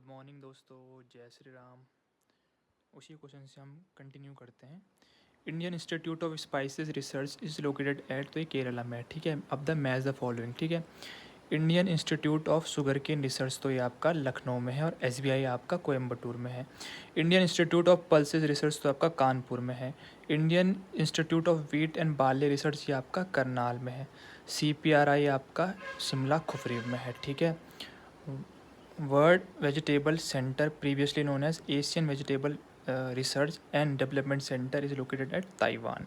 Good morning दोस्तों, जय श्री राम। उसी क्वेश्चन से हम कंटिन्यू करते हैं। Indian institute of spices research is located at, तो ये केरला में है, ठीक है। अब द मैच द फॉलोइंग, ठीक है। Indian institute of sugarcane research तो ये आपका लखनऊ में है और एसबीआई आपका कोयम्बटूर में है। Indian institute of pulses research तो आपका कानपुर में है। Indian institute of wheat and barley research ये आपका करनाल में है। सीपीआरआई आपका शिमला खुफरी में है, ठीक है। World vegetable centre previously known as Asian vegetable research and development centre is located at Taiwan.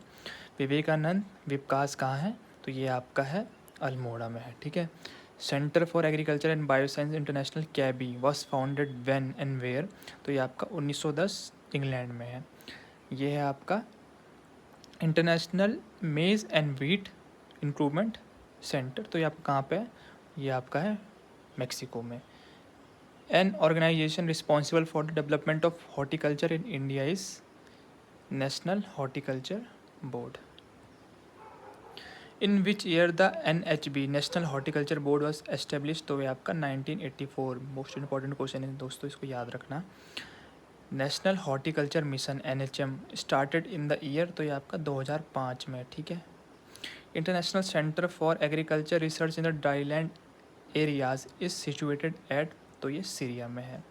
Vivekananda Vikas कहाँ है, तो ये आपका है अल्मोड़ा में है, ठीक है। Centre for agriculture and bioscience international CABI was founded when and where, तो ये आपका 1910 इंग्लैंड में है। ये है आपका इंटरनेशनल मेज़ एंड व्हीट इम्प्रूवमेंट सेंटर, तो ये आपका कहाँ पे है, ये आपका है मेक्सिको में। An organization responsible for the development of horticulture in India is National Horticulture Board. In which year the NHB National Horticulture Board was established, तो ये आपका 1984। मोस्ट इंपॉर्टेंट क्वेश्चन है दोस्तों, इसको याद रखना। National horticulture mission NHM started in the year, तो ये आपका 2005 में, ठीक है। International centre for agriculture research in the dryland areas is situated eight, तो ये सीरिया में है।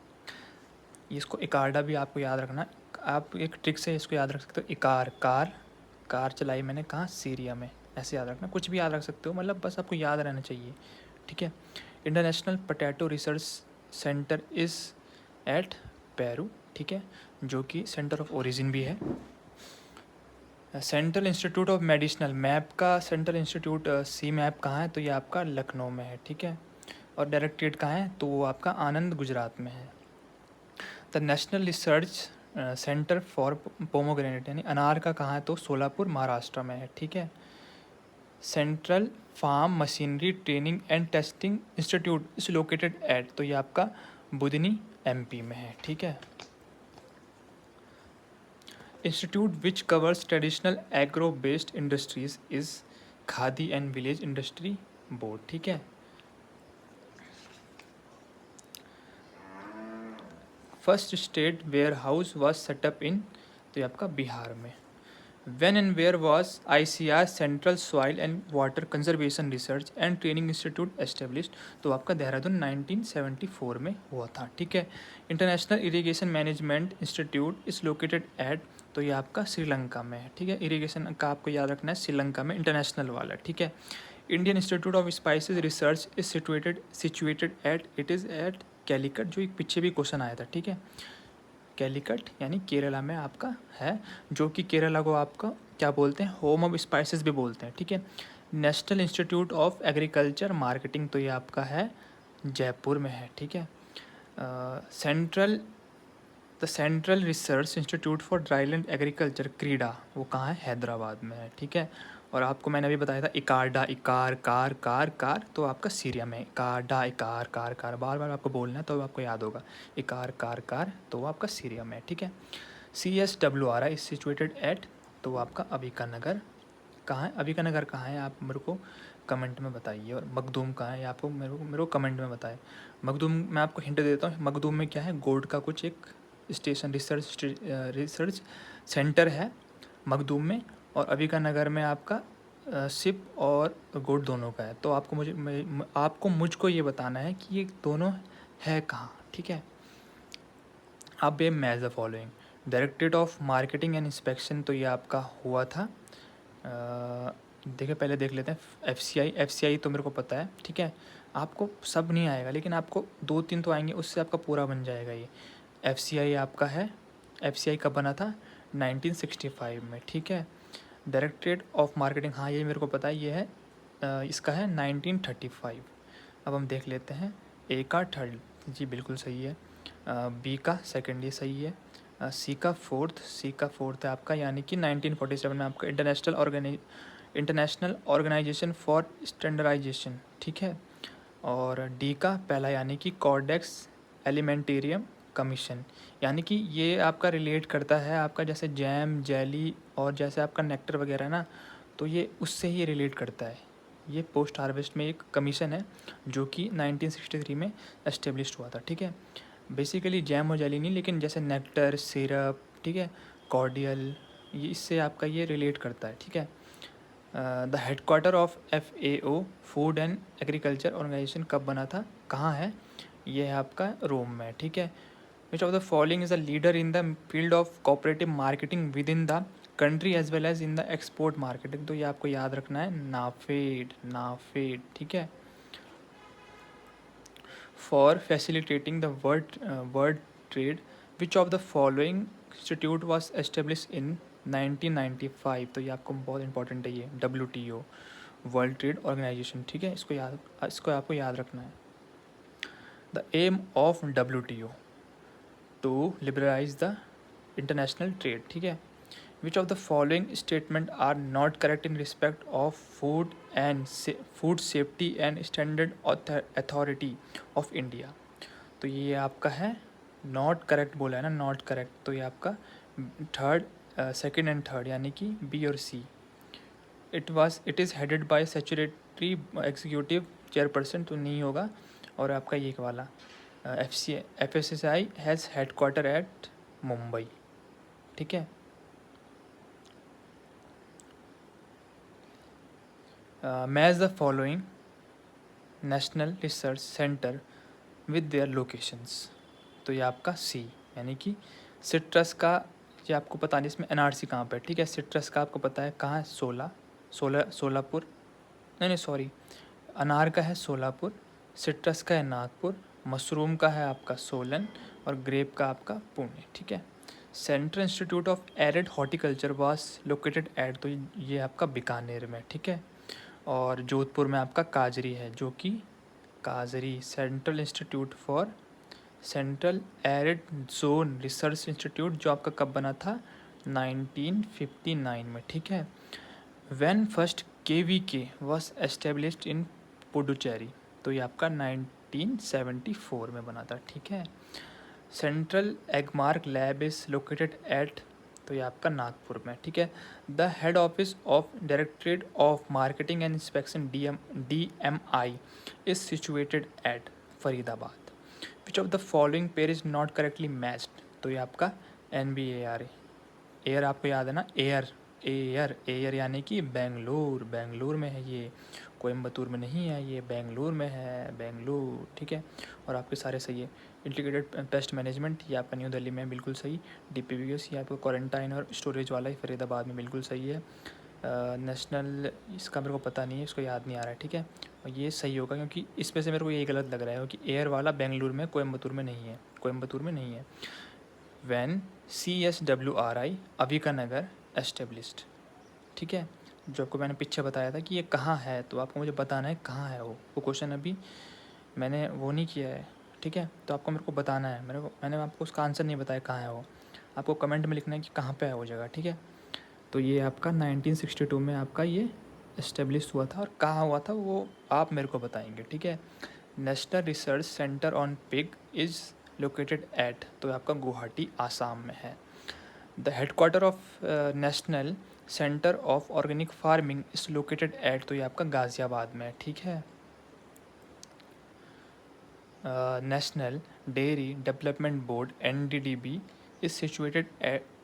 इसको इकार्डा भी आपको याद रखना। आप एक ट्रिक से इसको याद रख सकते हो, इकार कार चलाई मैंने कहाँ, सीरिया में, ऐसे याद रखना। कुछ भी याद रख सकते हो, मतलब बस आपको याद रहना चाहिए, ठीक है। International potato research centre is at Peru, ठीक है, जो कि सेंटर ऑफ ओरिजिन भी है। Central institute of medicinal MAP का सेंट्रल इंस्टीट्यूट सी मैप कहाँ है, तो ये आपका लखनऊ में है, ठीक है। और डायरेक्टरेट कहाँ है, तो वो आपका आनंद गुजरात में है। The national research centre for pomegranate यानी अनार का कहाँ है, तो सोलापुर महाराष्ट्र में है, ठीक है। Central farm machinery training and testing institute is located at, तो ये आपका बुधनी एमपी में है, ठीक है। Institute which covers traditional agro based industries is Khadi and village industry board, ठीक है। First state warehouse was set up in, तो ये आपका बिहार में। When and where was ICR central soil and water conservation research and training institute established, तो आपका देहरादून 1974 में हुआ था, ठीक है। International irrigation management institute is located at, तो ये आपका श्रीलंका में है, ठीक है। इरिगेशन का आपको याद रखना है, श्रीलंका में इंटरनेशनल वाला, ठीक है। Indian institute of spices research is situated at, it is at Calicut, जो एक पीछे भी क्वेश्चन आया था, ठीक है। कैलिकट यानी केरला में आपका है, जो कि केरला को आपका क्या बोलते हैं, होम ऑफ स्पाइसेस भी बोलते हैं, ठीक है। National institute of agriculture marketing, तो ये आपका है जयपुर में है, ठीक है। The central research institute for dryland agriculture क्रीडा, वो कहाँ है, हैदराबाद में है, ठीक है। और आपको मैंने अभी बताया था इकार्डा, इकार कार, तो आपका सीरिया में इकार्डा, इकार कार बार बार आपको बोलना है तो आपको याद होगा, इकार कार, तो वो आपका सीरिया में है, ठीक है। CSWR इज सिचुएटेड एट, तो वो आपका अबिका नगर कहाँ है, अबिका नगर कहाँ है, आप मेरे को कमेंट में बताइए। और मखदूम कहाँ है, आपको मेरे को कमेंट में बताएं। मखदूम मैं आपको हिंट देता हूँ, मखदूम में क्या है, गोल्ड का कुछ एक स्टेशन रिसर्च सेंटर है मखदूम में, और अबिका नगर में आपका सिप और गोल्ड दोनों का है। तो आपको मुझको ये बताना है कि ये दोनों है कहाँ, ठीक है। अब ये match the following, directorate of marketing and inspection, तो ये आपका हुआ था, देखिए पहले देख लेते हैं। FCI तो मेरे को पता है, ठीक है। आपको सब नहीं आएगा, लेकिन आपको 2-3 तो आएंगे, उससे आपका पूरा बन जाएगा ये। FCI आपका है, FCI कब बना था, 1965 में, ठीक है। डायरेक्टरेट ऑफ मार्केटिंग, हाँ ये मेरे को पता है, ये है इसका है 1935। अब हम देख लेते हैं, ए का थर्ड, जी बिल्कुल सही है। बी का सेकेंड, ये सही है। सी का फोर्थ है आपका, यानी कि 1947 में आपका इंटरनेशनल ऑर्गेनाइजेशन फॉर स्टैंडर्डाइजेशन, ठीक है। और डी का पहला, यानी कि कॉर्डेक्स एलिमेंटेरियम कमीशन, यानी कि ये आपका रिलेट करता है आपका जैसे जैम जेली और जैसे आपका नेक्टर वगैरह ना, तो ये उससे ही रिलेट करता है। ये पोस्ट हार्वेस्ट में एक कमीशन है जो कि 1963 में एस्टेब्लिश्ड हुआ था, ठीक है। बेसिकली जैम और जेली नहीं, लेकिन जैसे नेक्टर, सिरप, ठीक है, कॉर्डियल, ये इससे आपका ये रिलेट करता है, ठीक है। The headquarter of FAO, food and agriculture organisation, कब बना था, कहाँ है, ये है आपका रोम में, ठीक है। Which of the following is a leader in the field of cooperative marketing within the country as well as in the export marketing, तो ये आपको याद रखना है, नाफेड, नाफेड, ठीक है। For facilitating the world trade, which of the following institute was establish in 1995, तो ये आपको बहुत इंपॉर्टेंट है, ये WTO, वर्ल्ड ट्रेड ऑर्गेनाइजेशन, ठीक है। इसको आपको याद रखना है। The aim of WTO to liberalise the international trade, ठीक है। Which of the following statement are not correct in respect of food safety and standard authority of India, तो ये आपका है नॉट करेक्ट बोला है ना, नॉट करेक्ट, तो ये आपका सेकंड एंड थर्ड, यानी कि B और C। It is headed by secretary executive chairperson, तो नहीं होगा। और आपका ये वाला FSSAI has headquarter at Mumbai, ठीक है। Match the following national research centre with their locations, तो ये आपका C, यानी कि सिट्रस का, ये आपको पता नहीं इसमें NRC कहाँ पर है, ठीक है। सिट्रस का आपको पता है कहाँ है, सोलापुर, नहीं सॉरी, अनार का है सोलापुर, सिट्रस का है नागपुर, मशरूम का है आपका सोलन, और ग्रेप का आपका पुणे, ठीक है। Central institute of arid horticulture was located at, तो ये आपका बीकानेर में, ठीक है। और जोधपुर में आपका काजरी है, जो कि काजरी central institute for central arid zone research institute, जो आपका कब बना था, 1959 में, ठीक है। When first KVK was established in Puducherry, तो ये आपका 1974 में बना था, ठीक है। Central Agmark lab is located at, तो ये आपका नागपुर में, ठीक है। The head office of directorate of marketing and inspection DMI is situated at Faridabad. Which of the following pair is not correctly matched, तो ये आपका NBAR, एयर आपको याद है ना, एयर यानी कि बेंगलुरु में है ये, कोयम्बतूर में नहीं है, ये बेंगलुरु में है, बेंगलुरु, ठीक है। और आपके सारे सही है। इंटीग्रेटेड पेस्ट मैनेजमेंट, ये आपका न्यू दिल्ली में बिल्कुल सही। DPPS, ये आपको क्वारंटाइन और स्टोरेज वाला ही फरीदाबाद में बिल्कुल सही है। नेशनल, इसका मेरे को पता नहीं है, इसको याद नहीं आ रहा है, ठीक है। और ये सही होगा, क्योंकि इसमें से मेरे को ये गलत लग रहा है कि एयर वाला बेंगलुरु में, कोयम्बतूर में नहीं है, कोयम्बतूर में नहीं है। वैन CSWRI अविकानगर एस्टेब्लिश्ड, ठीक है। जो आपको मैंने पीछे बताया था कि ये कहाँ है, तो आपको मुझे बताना है कहाँ है वो क्वेश्चन अभी मैंने वो नहीं किया है, ठीक है। तो आपको मेरे को बताना है, मैंने आपको उसका आंसर नहीं बताया कहाँ है वो, आपको कमेंट में लिखना है कि कहाँ पे है वो जगह, ठीक है। तो ये आपका 1962 में आपका ये इस्टेब्लिश हुआ था, और कहाँ हुआ था वो आप मेरे को बताएंगे, ठीक है। National research centre on pig is located at, तो आपका गुवाहाटी आसाम में है। The headquarter of national centre of organic farming is located at, तो ये आपका गाज़ियाबाद में है, ठीक है। National dairy development board NDDB is situated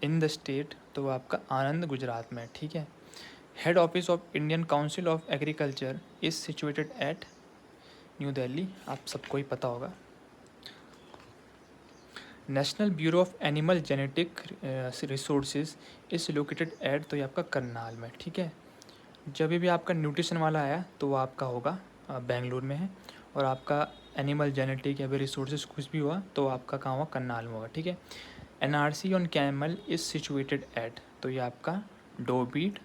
in the state, तो आपका आनंद गुजरात में, ठीक है। Head office of Indian council of agriculture is situated eight new Delhi, आप सबको ही पता होगा। National bureau of animal genetic resources is located at, तो ये आपका करनाल में, ठीक है। जब भी आपका न्यूट्रिशन वाला आया तो वो आपका होगा बेंगलुरु में है, और आपका एनिमल जेनेटिक या फिर रिसोर्सेज कुछ भी हुआ तो आपका कहाँ हुआ, करनाल में होगा, ठीक है। NRC on camel is situated eight, तो ये आपका जोड़बीड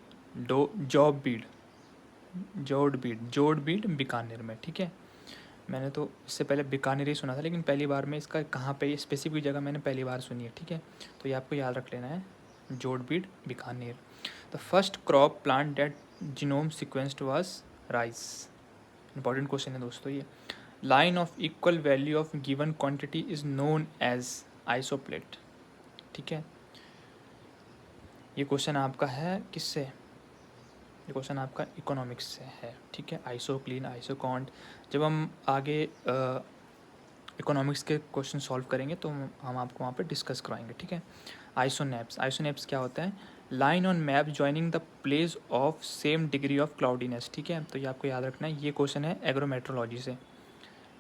बीकानेर में, ठीक है। मैंने तो इससे पहले बीकानेर ही सुना था, लेकिन पहली बार में इसका कहाँ पे स्पेसिफिक जगह मैंने पहली बार सुनी है, ठीक है। तो ये आपको याद रख लेना है, Jorbeer Bikaner. The first crop plant that genome sequenced was rice, important question है दोस्तों ये। Line of equal value of given quantity is known as isopleth, ठीक है। ये क्वेश्चन आपका है किससे, ये क्वेश्चन आपका इकोनॉमिक्स से है, ठीक है। आइसोक्लीन, आइसोकॉन्ट, जब हम आगे इकोनॉमिक्स के क्वेश्चन सॉल्व करेंगे तो हम आपको वहाँ पे डिस्कस करवाएंगे, ठीक है। आइसोनेप्स क्या होता है? Line on map joining the place of same degree of cloudiness, ठीक है। तो ये आपको याद रखना है, ये क्वेश्चन है एग्रोमेट्रोलॉजी से।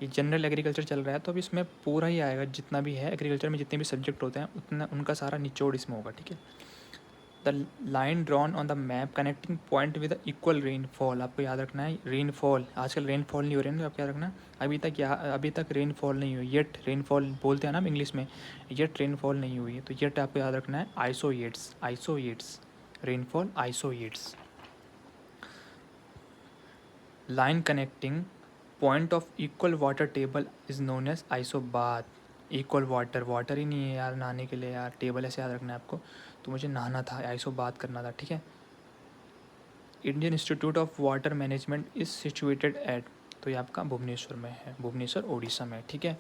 ये जनरल एग्रीकल्चर चल रहा है तो अब इसमें पूरा ही आएगा, जितना भी है एग्रीकल्चर में जितने भी सब्जेक्ट होते हैं उतना उनका सारा निचोड़ इसमें होगा, ठीक है। The line drawn on the map connecting point with equal rainfall, आपको याद रखना है रेनफॉल। आजकल रेनफॉल नहीं हो रही है तो आपको याद रखना अभी तक रेनफॉल नहीं हुई, येट रेनफॉल बोलते हैं ना हम इंग्लिश में, येट रेनफॉल नहीं हुई है, तो येट आपको याद रखना है isohyets rainfall isohyets. Line connecting point of equal water table is known as isobath. Equal water ही नहीं है यार नहाने के लिए, यार टेबल ऐसे याद रखना है आपको, तो मुझे नहाना था, आइसोबाथ करना था, ठीक है। Indian institute of water management is situated eight, तो ये आपका भुवनेश्वर में है, भुवनेश्वर ओडिशा में, ठीक है।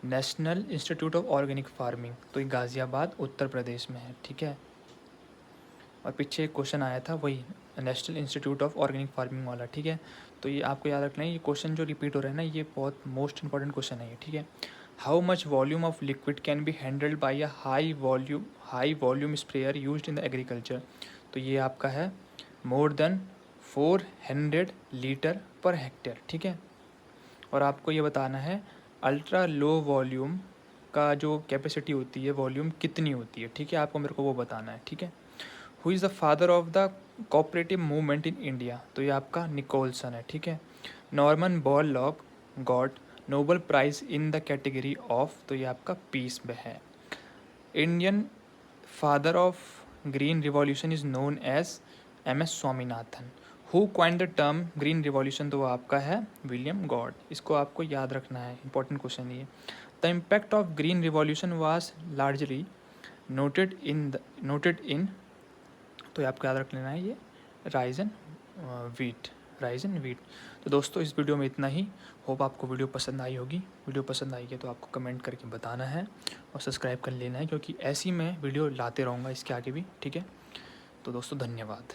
National institute of organic farming, तो ये गाज़ियाबाद उत्तर प्रदेश में है, ठीक है। और पीछे एक क्वेश्चन आया था वही national institute of organic farming वाला, ठीक है। तो ये आपको याद रखना है, ये क्वेश्चन जो रिपीट हो रहा है ना, ये बहुत मोस्ट इंपॉर्टेंट क्वेश्चन है ये, ठीक है। How much volume of liquid can be handled by a high volume sprayer used in the agriculture, तो ये आपका है more than 400 litre per hectare, ठीक है। और आपको ये बताना है अल्ट्रा लो वॉल्यूम का जो कैपेसिटी होती है, वॉल्यूम कितनी होती है, ठीक है, आपको मेरे को वो बताना है, ठीक है। Who is the father of the cooperative movement in India, तो ये आपका निकोलसन है, ठीक है। Norman Borlaug got Nobel prize in the category of, तो ये आपका पीस में है। Indian father of green revolution is known as MS Swaminathan. Who coined the term green revolution, तो वो आपका है विलियम गॉड। इसको आपको याद रखना है, इंपॉर्टेंट क्वेश्चन ये। The impact of green revolution was largely noted इन, तो ये आपको याद रख लेना है ये राइज एंड वीट। तो दोस्तों इस वीडियो में इतना ही। होप आपको वीडियो पसंद आई होगी। वीडियो पसंद आई है तो आपको कमेंट करके बताना है और सब्सक्राइब कर लेना है, क्योंकि ऐसी मैं वीडियो लाते रहूँगा इसके आगे भी, ठीक है। तो दोस्तों धन्यवाद।